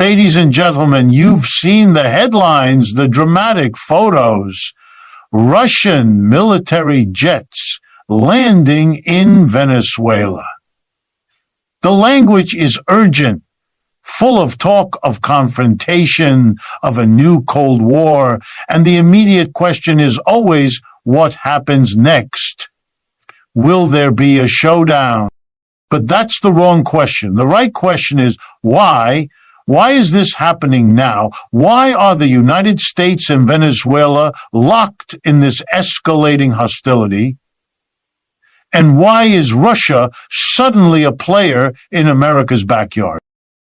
Ladies and gentlemen, you've seen the headlines, the dramatic photos. Russian military jets landing in Venezuela. The language is urgent, full of talk of confrontation, of a new Cold War, and the immediate question is always, what happens next? Will there be a showdown? But that's the wrong question. The right question is, why? Why is this happening now? Why are the United States and Venezuela locked in this escalating hostility? And why is Russia suddenly a player in America's backyard?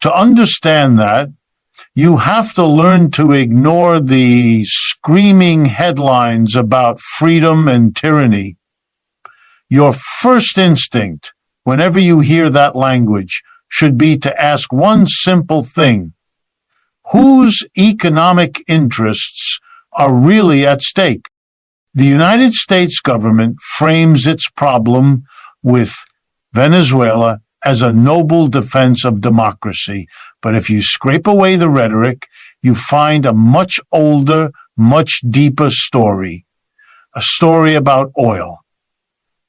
To understand that, you have to learn to ignore the screaming headlines about freedom and tyranny. Your first instinct, whenever you hear that language, should be to ask one simple thing. Whose economic interests are really at stake? The United States government frames its problem with Venezuela as a noble defense of democracy. But if you scrape away the rhetoric, you find a much older, much deeper story. A story about oil.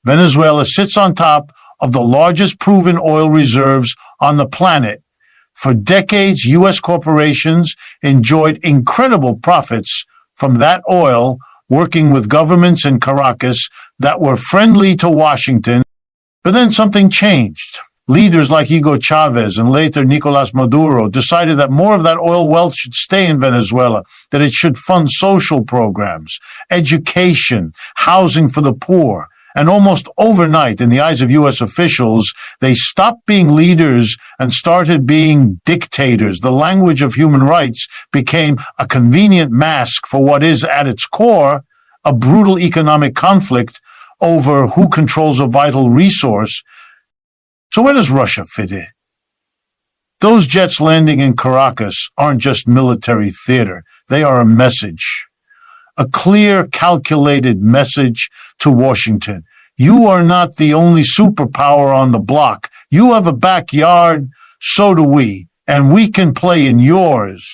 Venezuela sits on top of the largest proven oil reserves on the planet. For decades, U.S. corporations enjoyed incredible profits from that oil, working with governments in Caracas that were friendly to Washington. But then something changed. Leaders like Hugo Chavez and later Nicolas Maduro decided that more of that oil wealth should stay in Venezuela, that it should fund social programs, education, housing for the poor. And almost overnight, in the eyes of U.S. officials, they stopped being leaders and started being dictators. The language of human rights became a convenient mask for what is, at its core, a brutal economic conflict over who controls a vital resource. So where does Russia fit in? Those jets landing in Caracas aren't just military theater. They are a message. A clear, calculated message to Washington. You are not the only superpower on the block. You have a backyard, so do we, and we can play in yours.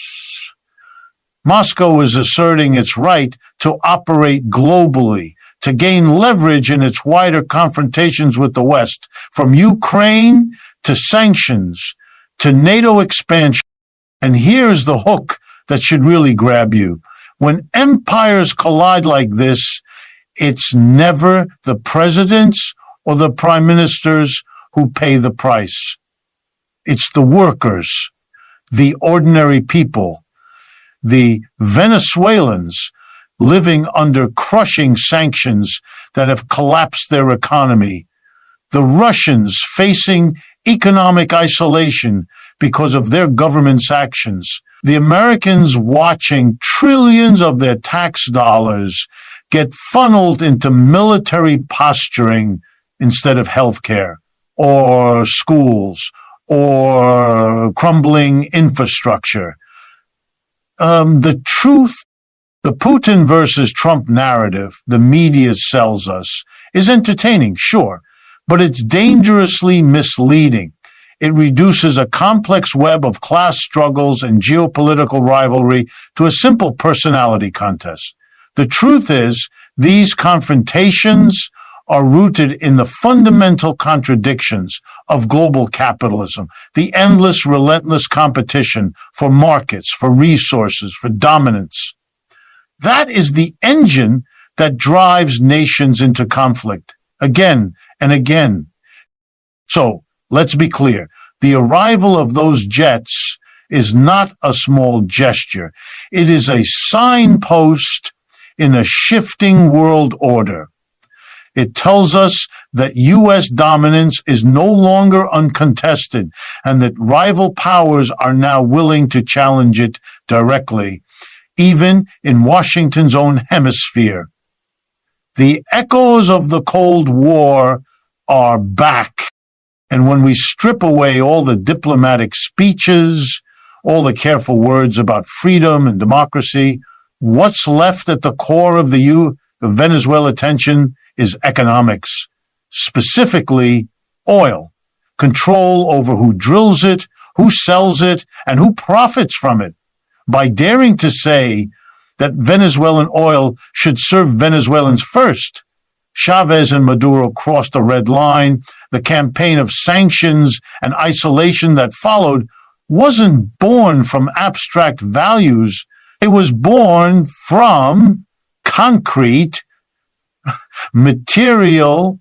Moscow is asserting its right to operate globally, to gain leverage in its wider confrontations with the West, from Ukraine to sanctions, to NATO expansion. And here's the hook that should really grab you. When empires collide like this, it's never the presidents or the prime ministers who pay the price. It's the workers, the ordinary people, the Venezuelans living under crushing sanctions that have collapsed their economy, the Russians facing economic isolation because of their government's actions, the Americans watching trillions of their tax dollars get funneled into military posturing instead of healthcare or schools or crumbling infrastructure. The truth, the Putin versus Trump narrative the media sells us is entertaining, sure, but it's dangerously misleading. It reduces a complex web of class struggles and geopolitical rivalry to a simple personality contest. The truth is, these confrontations are rooted in the fundamental contradictions of global capitalism, the endless, relentless competition for markets, for resources, for dominance. That is the engine that drives nations into conflict again and again. So, let's be clear. The arrival of those jets is not a small gesture. It is a signpost in a shifting world order. It tells us that U.S. dominance is no longer uncontested and that rival powers are now willing to challenge it directly, even in Washington's own hemisphere. The echoes of the Cold War are back. And when we strip away all the diplomatic speeches, all the careful words about freedom and democracy, what's left at the core of the Venezuela tension is economics, specifically oil, control over who drills it, who sells it, and who profits from it. By daring to say that Venezuelan oil should serve Venezuelans first, Chavez and Maduro crossed a red line. The campaign of sanctions and isolation that followed wasn't born from abstract values. It was born from concrete, material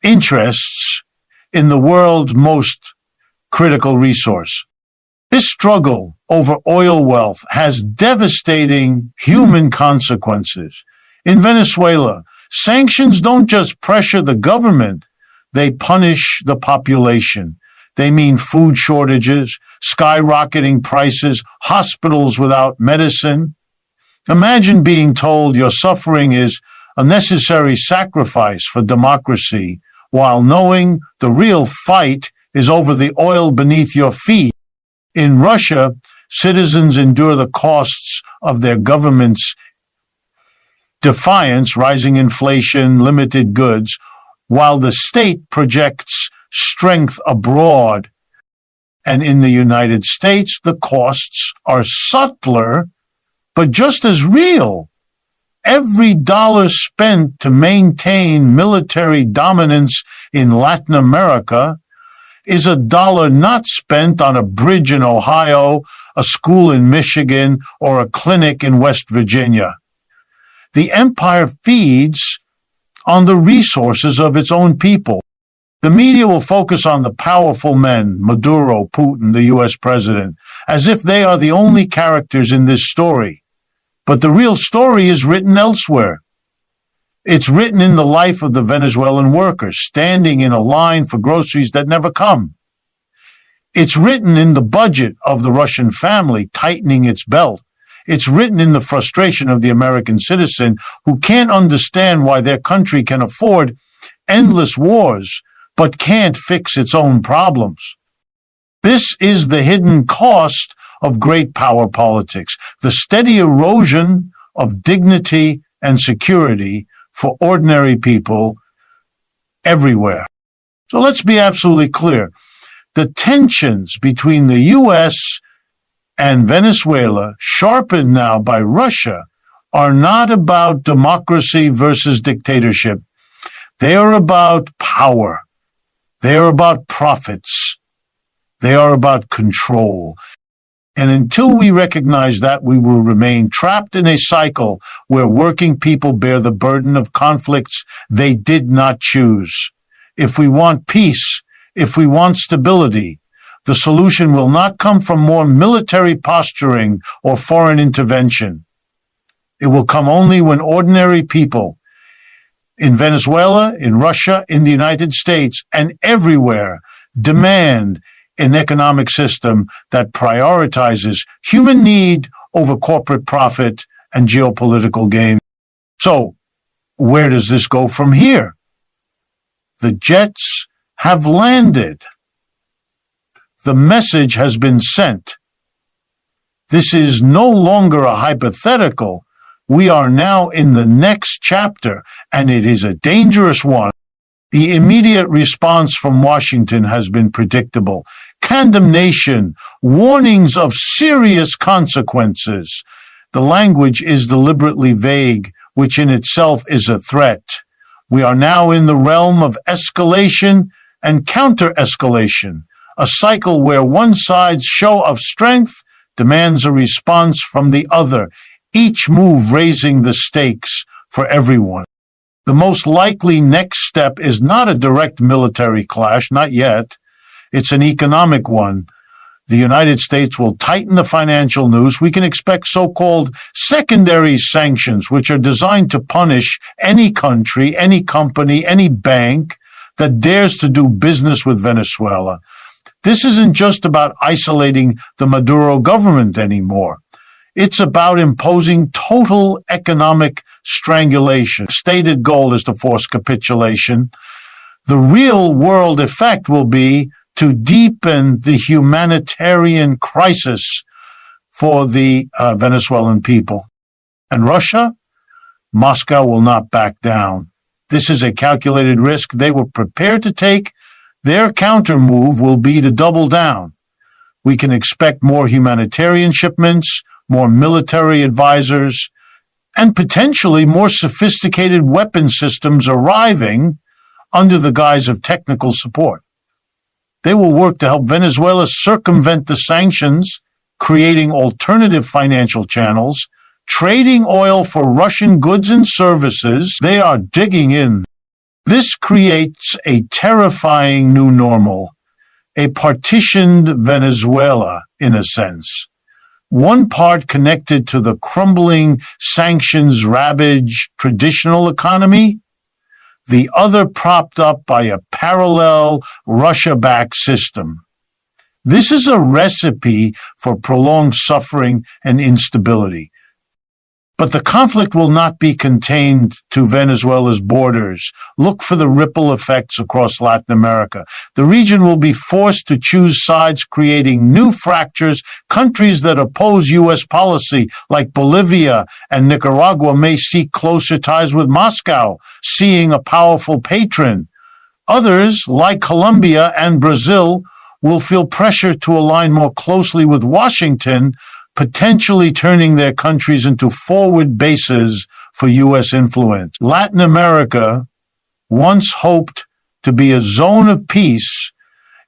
interests in the world's most critical resource. This struggle over oil wealth has devastating human consequences. In Venezuela, sanctions don't just pressure the government, they punish the population. They mean food shortages, skyrocketing prices, hospitals without medicine. Imagine being told your suffering is a necessary sacrifice for democracy, while knowing the real fight is over the oil beneath your feet. In Russia, citizens endure the costs of their government's defiance, rising inflation, limited goods, while the state projects strength abroad. And in the United States, the costs are subtler, but just as real. Every dollar spent to maintain military dominance in Latin America is a dollar not spent on a bridge in Ohio, a school in Michigan, or a clinic in West Virginia. The empire feeds on the resources of its own people. The media will focus on the powerful men, Maduro, Putin, the US president, as if they are the only characters in this story. But the real story is written elsewhere. It's written in the life of the Venezuelan workers, standing in a line for groceries that never come. It's written in the budget of the Russian family tightening its belt. It's written in the frustration of the American citizen who can't understand why their country can afford endless wars but can't fix its own problems. This is the hidden cost of great power politics, the steady erosion of dignity and security for ordinary people everywhere. So let's be absolutely clear. The tensions between the U.S. and Venezuela, sharpened now by Russia, are not about democracy versus dictatorship. They are about power. They are about profits. They are about control. And until we recognize that, we will remain trapped in a cycle where working people bear the burden of conflicts they did not choose. If we want peace, if we want stability, the solution will not come from more military posturing or foreign intervention. It will come only when ordinary people in Venezuela, in Russia, in the United States, and everywhere demand an economic system that prioritizes human need over corporate profit and geopolitical gain. So, where does this go from here? The jets have landed. The message has been sent. This is no longer a hypothetical. We are now in the next chapter, and it is a dangerous one. The immediate response from Washington has been predictable. Condemnation, warnings of serious consequences. The language is deliberately vague, which in itself is a threat. We are now in the realm of escalation and counter-escalation, a cycle where one side's show of strength demands a response from the other, each move raising the stakes for everyone. The most likely next step is not a direct military clash, not yet. It's an economic one. The United States will tighten the financial noose. We can expect so-called secondary sanctions, which are designed to punish any country, any company, any bank that dares to do business with Venezuela. This isn't just about isolating the Maduro government anymore. It's about imposing total economic strangulation. Stated goal is to force capitulation. The real world effect will be to deepen the humanitarian crisis for the Venezuelan people. And Russia? Moscow will not back down. This is a calculated risk they were prepared to take. Their counter-move will be to double down. We can expect more humanitarian shipments, more military advisors, and potentially more sophisticated weapon systems arriving under the guise of technical support. They will work to help Venezuela circumvent the sanctions, creating alternative financial channels, trading oil for Russian goods and services. They are digging in. This creates a terrifying new normal, a partitioned Venezuela, in a sense. One part connected to the crumbling, sanctions-ravaged traditional economy, the other propped up by a parallel Russia-backed system. This is a recipe for prolonged suffering and instability. But the conflict will not be contained to Venezuela's borders. Look for the ripple effects across Latin America. The region will be forced to choose sides, creating new fractures. Countries that oppose U.S. policy, like Bolivia and Nicaragua, may seek closer ties with Moscow, seeing a powerful patron. Others, like Colombia and Brazil, will feel pressure to align more closely with Washington, potentially turning their countries into forward bases for U.S. influence. Latin America, once hoped to be a zone of peace,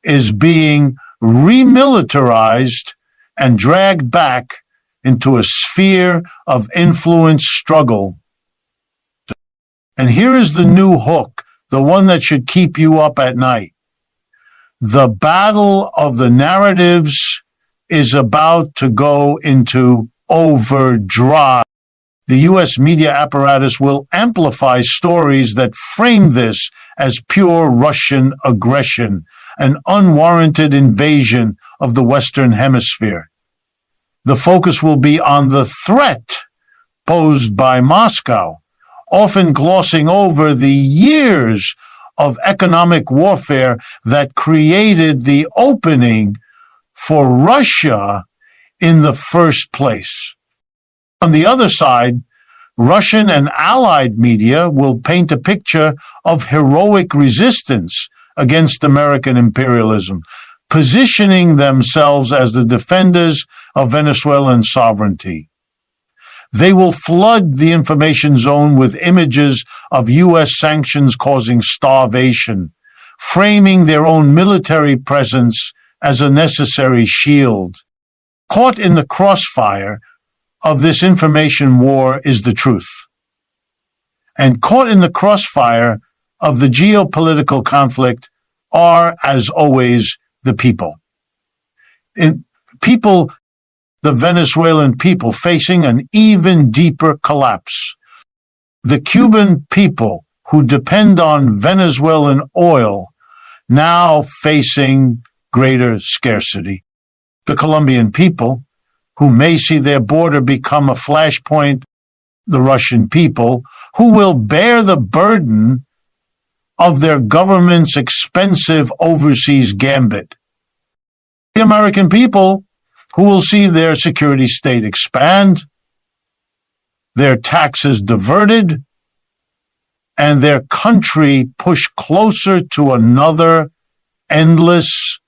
is being remilitarized and dragged back into a sphere of influence struggle. And here is the new hook, the one that should keep you up at night. The battle of the narratives is about to go into overdrive. The U.S. media apparatus will amplify stories that frame this as pure Russian aggression, an unwarranted invasion of the Western Hemisphere. The focus will be on the threat posed by Moscow, often glossing over the years of economic warfare that created the opening for Russia in the first place. On the other side, Russian and allied media will paint a picture of heroic resistance against American imperialism, positioning themselves as the defenders of Venezuelan sovereignty. They will flood the information zone with images of U.S. sanctions causing starvation, framing their own military presence as a necessary shield. Caught in the crossfire of this information war is the truth. And caught in the crossfire of the geopolitical conflict are, as always, the people. The Venezuelan people facing an even deeper collapse. The Cuban people who depend on Venezuelan oil now facing greater scarcity. The Colombian people, who may see their border become a flashpoint. The Russian people, who will bear the burden of their government's expensive overseas gambit. The American people, who will see their security state expand, their taxes diverted, and their country pushed closer to another endless,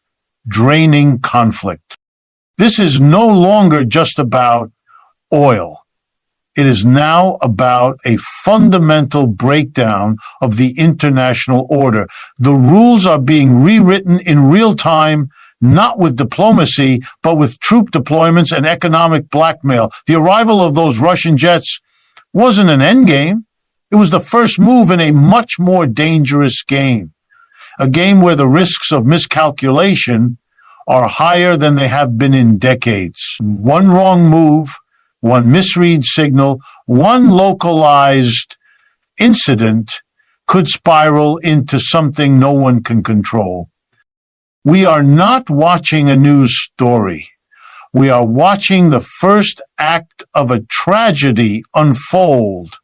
draining conflict. This is no longer just about oil. It is now about a fundamental breakdown of the international order. The rules are being rewritten in real time, not with diplomacy, but with troop deployments and economic blackmail. The arrival of those Russian jets wasn't an endgame. It was the first move in a much more dangerous game. A game where the risks of miscalculation are higher than they have been in decades. One wrong move, one misread signal, one localized incident could spiral into something no one can control. We are not watching a news story. We are watching the first act of a tragedy unfold.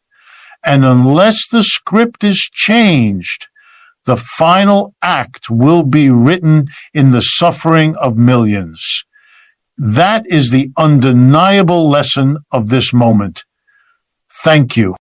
And unless the script is changed, the final act will be written in the suffering of millions. That is the undeniable lesson of this moment. Thank you.